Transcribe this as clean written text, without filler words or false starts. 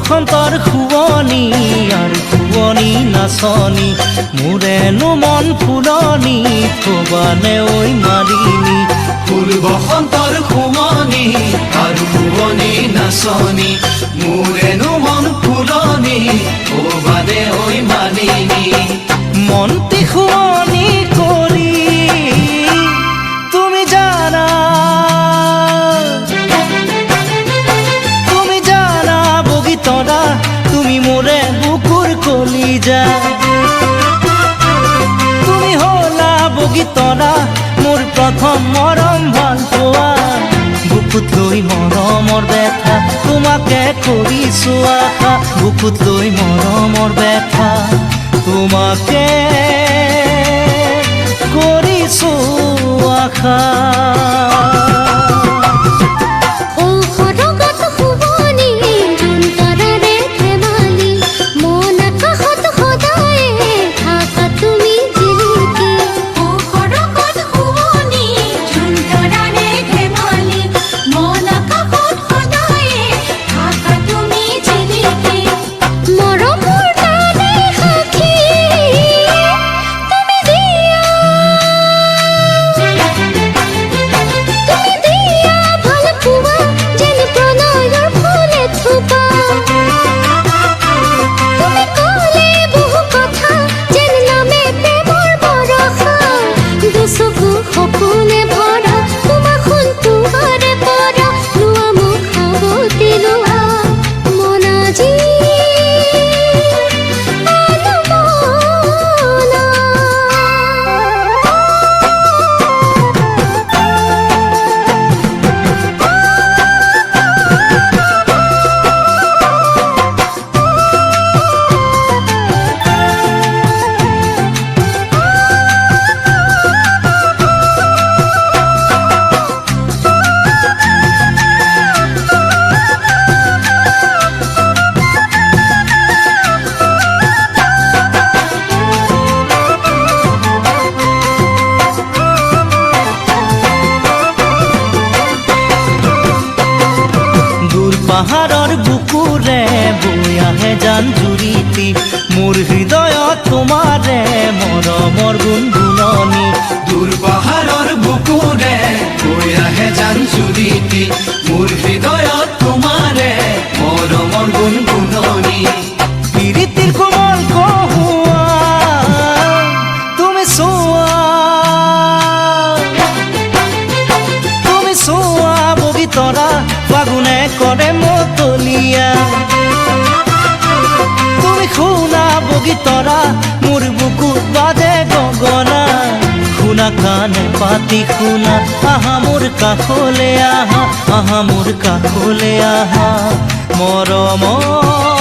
বসন্তৰ শুৱনি আৰু শুৱনি নাচনি মোৰেনো মন ফুলনি থবানে ঐ মালিনী ফুল বসন্তৰ শুৱনি আৰু শুৱনি নাচনি মোৰেনো মন ফুলনি থবানে ঐ মালিনী মনটি শুৱনি কৰি তুমি জানা বগীতৰা তুমি মোৰে বুকুৰ কলিজা তুমি হলা বগীতৰা মোৰ প্ৰথম মৰম ভাল পোৱা বুকুত লৈ মৰমৰ ব্যথা তোমাকে কৰিছো আশা বুকুত লৈ মৰমৰ ব্যথা তোমাকে কৰিছো আশা পাহাৰৰ বুকুৰে বৈ আহে জান জুৰিতি মোৰ হৃদয়ত তোমাৰে মৰমৰ গুণগুণনি দূৰ পাহাৰৰ বুকুৰে বৈ আহে জান জুৰিতি মোৰ হৃদয়ত তোমাৰে মৰমৰ গুণগুণনি প্ৰীতিৰ কোমল কহুৱা তুমি চোৱা বগীতৰা ফাগুনে কৰে মতলীয়া তুমি শুনা বগীতৰা মোৰ বুকুত বাজে গগনা শুনা কাণে পাতি শুনা আহা মোৰ কাষলে আহা আহা মোৰ কাষলে আহা মৰমৰ